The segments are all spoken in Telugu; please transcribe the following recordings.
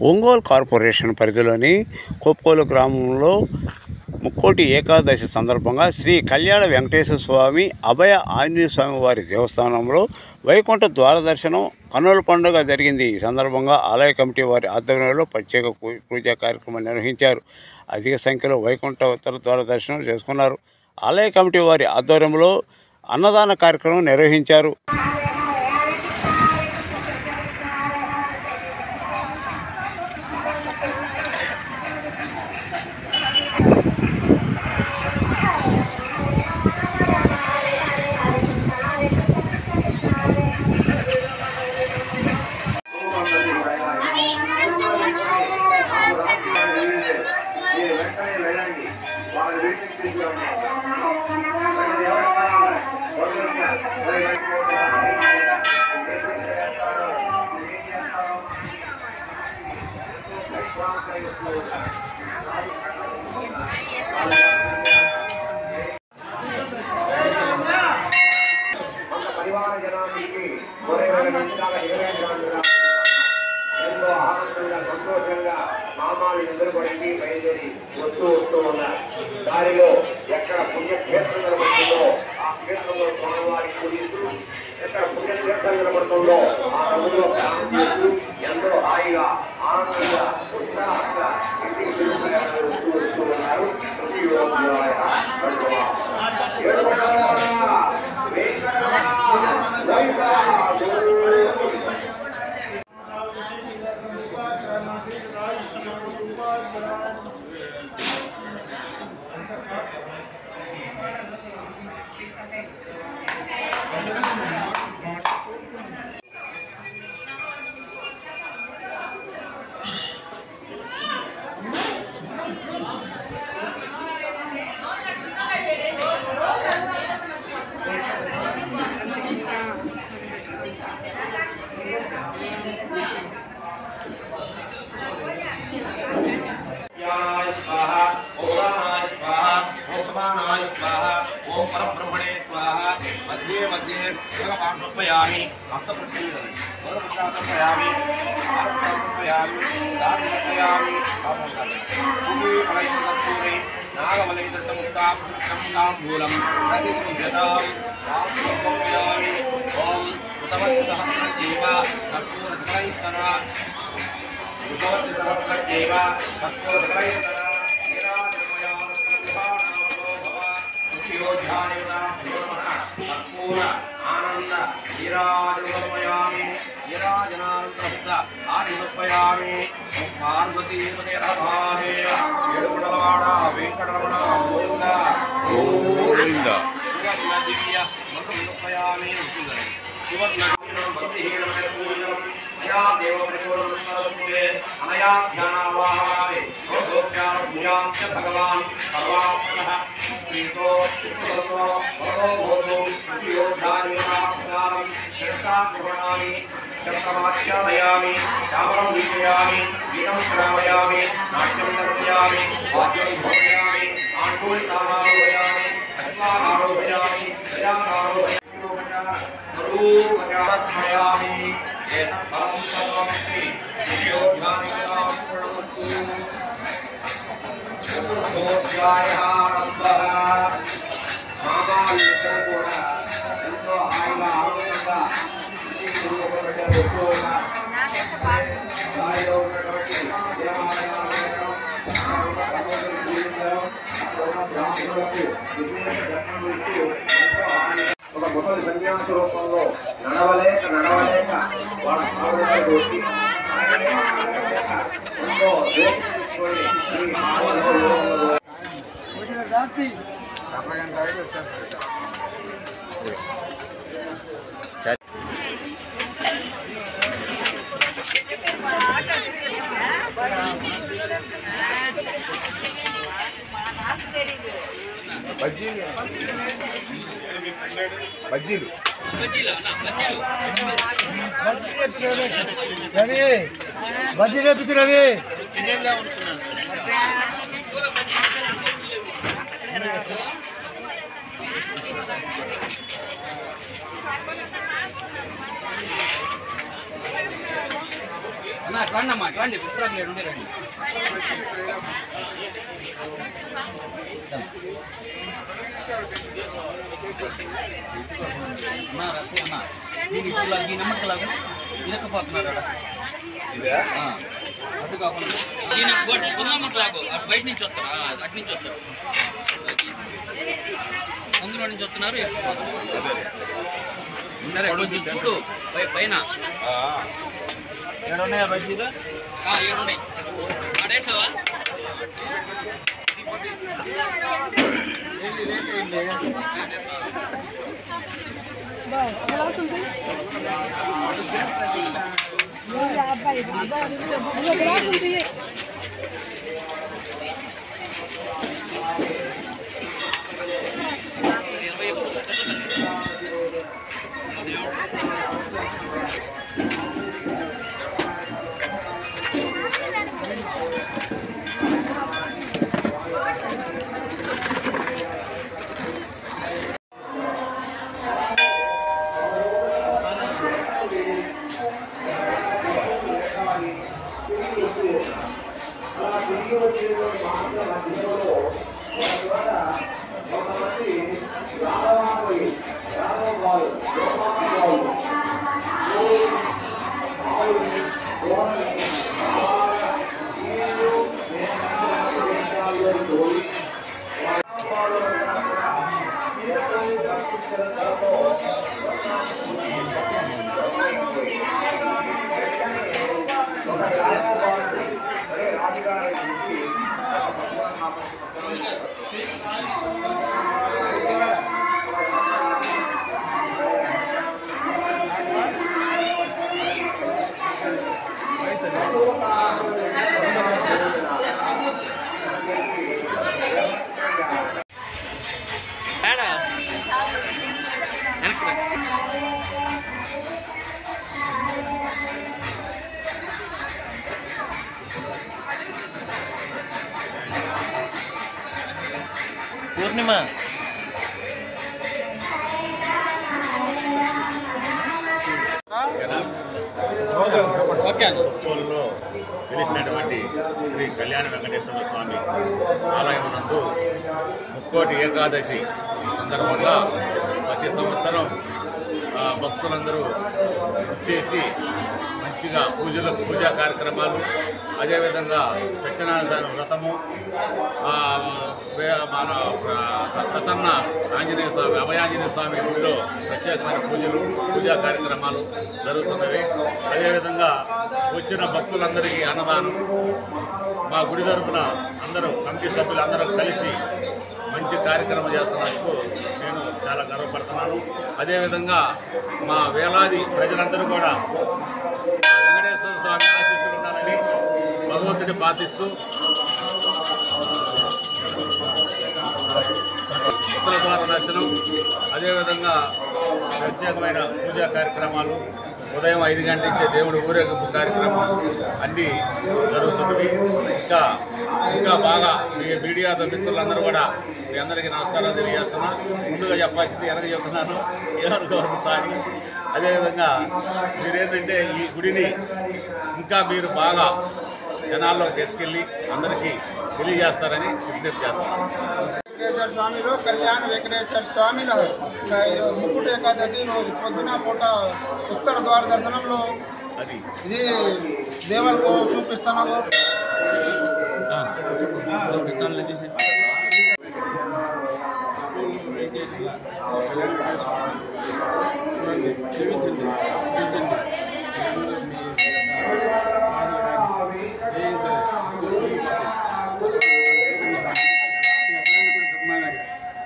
ఒంగోలు కార్పొరేషన్ పరిధిలోని కొప్పోలు గ్రామంలో ముక్కోటి ఏకాదశి సందర్భంగా శ్రీ కళ్యాణ వెంకటేశ్వర స్వామి అభయ ఆంజనేయ స్వామి వారి దేవస్థానంలో వైకుంఠ ద్వార దర్శనం కన్నుల పండుగ జరిగింది. ఈ సందర్భంగా ఆలయ కమిటీ వారి ఆధ్వర్యంలో ప్రత్యేక పూజా కార్యక్రమం నిర్వహించారు. అధిక సంఖ్యలో వైకుంఠ ఉత్తర ద్వార దర్శనం చేసుకున్నారు. ఆలయ కమిటీ వారి ఆధ్వర్యంలో అన్నదాన కార్యక్రమం నిర్వహించారు. సంతోషంగా నామాలు ఎదురుపడింది బయలుదేరి వస్తూ ఉన్నారు. దారిలో ఎక్కడ పుణ్యక్షేత్రం కనబడుతుందో ఆ క్షేత్రంలో స్వామివారికి పూజిస్తూ, ఎక్కడ పుణ్యక్షేత్రం కనబడుతుందో ఆ రోజులో ప్రాణం చేస్తూ ఎంతో హాయిగా ఆనందంగా ఉత్సాహంగా ఇంటికి వస్తూ ఉన్నారు. ओम परब्रह्मणे स्वाहा मध्ये मध्ये भगवान् अर्थप्रयामी दार्पयामी फलैकूरे नागवलैदत्तमुक्ताम्बूलं प्रतिपयामी ओम कृतवत्सहस्रजीव कर्पूरसकलैस्तरा आनंद नीराजनमयामी नीराजनानंद आदिमपयामी पार्वती पदेरभागे येडुगुडलवाड वेंकटरमण गोविंद सुवर्ण दिव्य मंत्रमुपयामी सुवर्ण भक्तिहीनमय पूजनम अया देव परिपूर्णमस्तुते अनया ध्यानावाहाय गोप्यार पूजां च भगवान् सर्वात्मनः प्रीतो चित्तो भगवतो योद्धानिनापदारं शिरसाग्रहणामि चक्रमाख्यादयामि चामरं दीपयामि गीतं श्रावयामि नाट्यं दर्शयामि वाद्यं भोजयामि आङ्गुलिकामारोहयामि अश्वानारोहयामि गजानारोहयामि रूपजात्मयामि एतत्परं सर्वं श्री योद्धानिनां प्रणमतु चतुर्थोऽध्यायः आरम्भः मामालिकं కూడా ఎంతో హాయిగా ఆనందంగా ఒక మొదటి సన్యాస రూపంలో నడవలేక వాళ్ళ భావనలు వచ్చి ఎంతో బజ్జీలు రవి బజ్జీ రేపించు రవి రండి అమ్మా రండి పుస్తకాలు రండి రండి అన్న ఈ నమ్మకలాగా ఇరకపోతున్నాడు అటు కాకుండా ఈయన గున్నమ్మకలాగు అటు బయట నుంచి వస్తారా అటు నుంచి వస్తారు అందులో నుంచి వస్తున్నారు సరే కొంచెం చూడు పైన 7 ఉన్నాయా బస్సీలు 7 ఉన్నాయి అడేసావా పూర్ణిమ కొప్పూరులో వెలిసినటువంటి శ్రీ కళ్యాణ వెంకటేశ్వర స్వామి ఆలయం నందు ముక్కోటి ఏకాదశి సందర్భంగా ప్రతి సంవత్సరం భక్తులందరూ వచ్చేసి మంచిగా పూజా కార్యక్రమాలు అదేవిధంగా సత్యనారాయణ వ్రతము మన ప్రసన్న ఆంజనేయ స్వామి అభయాంజనేయ స్వామి గుడిలో ప్రత్యేకమైన పూజా కార్యక్రమాలు జరుగుతున్నవి. అదేవిధంగా వచ్చిన భక్తులందరికీ అన్నదానం మా గుడి తరపున అందరూ కమిటీ సభ్యులు అందరూ కలిసి మంచి కార్యక్రమం చేస్తున్నందుకు నేను చాలా గర్వపడుతున్నాను. అదేవిధంగా మా వేలాది ప్రజలందరూ కూడా వెంకటేశ్వర స్వామి ఆశీస్సులు ఉండాలని భగవంతుని ప్రార్థిస్తూ ఉత్తర ద్వార దర్శనం అదేవిధంగా ప్రత్యేకమైన పూజా కార్యక్రమాలు ఉదయం 5 గంటల నుంచే దేవుడు ఊరేగింపు కార్యక్రమం అన్నీ జరుగుతున్నవి. ఇంకా బాగా మీ మీడియాతో మిత్రులందరూ కూడా మీ అందరికీ నమస్కారాలు తెలియజేస్తున్నా. ముందుగా చెప్పాల్సింది వెనక చెప్తున్నాను ఏమనుకోవద్దు సారి. అదేవిధంగా మీరేంటంటే ఈ గుడిని ఇంకా మీరు బాగా జనాల్లోకి తీసుకెళ్ళి అందరికీ తెలియజేస్తారని విజ్ఞప్తి చేస్తాను. వెంకటేశ్వర స్వామిలో కళ్యాణ వెంకటేశ్వర స్వామిలో ముక్కుడు ఏకాదశి రోజు పొద్దున పూట ఉత్తర ద్వార దర్శనంలో ఇది దేవాలకు చూపిస్తున్నాము.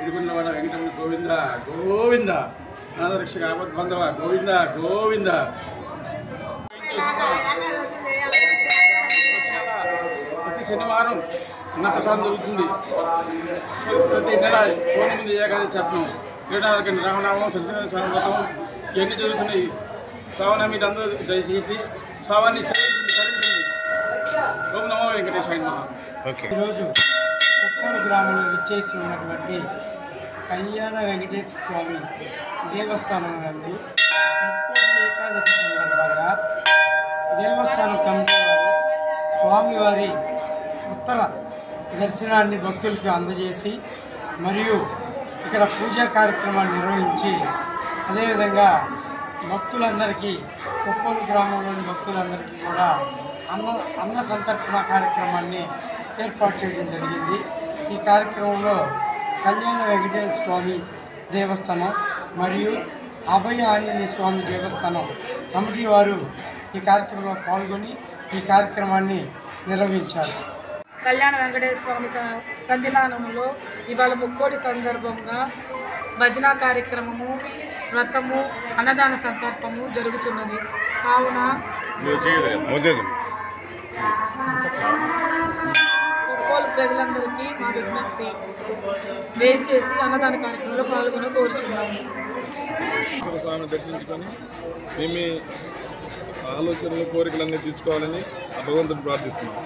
ఇరుగుండవాడ వెంకటరమణ గోవింద గోవింద నాదరక్షక ఆపద్బంధవ గోవింద గోవింద. ప్రతి శనివారం అన్నప్రసాదం జరుగుతుంది. ప్రతి నెల 9 ఏకాదశి చేస్తున్నాం. శ్రీనాథకండి రామనామం సత్యనారాయణ స్వామి వ్రతం ఇవన్నీ జరుగుతున్నాయి. కావున మీరు అందరూ దయచేసి స్వామిని సరించండి. ఓం నమో వెంకటేశాయ. ఈరోజు కొప్పూరు గ్రామంలో విచ్చేసి ఉన్నటువంటి కళ్యాణ వెంకటేశ్వర స్వామి దేవస్థానం నుండి ముక్కోటి ఏకాదశి సందర్భంగా దేవస్థానం కమిటీ వారు స్వామివారి ఉత్తర దర్శనాన్ని భక్తులకు అందజేసి మరియు ఇక్కడ పూజా కార్యక్రమాన్ని నిర్వహించి అదేవిధంగా భక్తులందరికీ కొప్పూరు గ్రామంలోని భక్తులందరికీ కూడా అన్న సంతర్పణ కార్యక్రమాన్ని ఏర్పాటు చేయడం జరిగింది. ఈ కార్యక్రమంలో కళ్యాణ వెంకటేశ్వర స్వామి దేవస్థానం మరియు అభయ ఆంజనేయ స్వామి దేవస్థానం కమిటీ వారు ఈ కార్యక్రమంలో పాల్గొని ఈ కార్యక్రమాన్ని నిర్వహించారు. కళ్యాణ వెంకటేశ్వర స్వామి సన్నిధానంలో ఇవాళ ముక్కోటి సందర్భంగా భజన కార్యక్రమము, వ్రతము, అన్నదాన సందర్భము జరుగుతున్నది. కావున కొప్పోలు ప్రజలందరికీ మా విజ్ఞప్తి, వేయించేసి అన్నదాన కార్యక్రమంలో పాల్గొని కోరుచున్నాము. స్వామిని దర్శించుకొని మేము ఆలోచనలు కోరికలన్నీ తీర్చుకోవాలని భగవంతుని ప్రార్థిస్తున్నాం.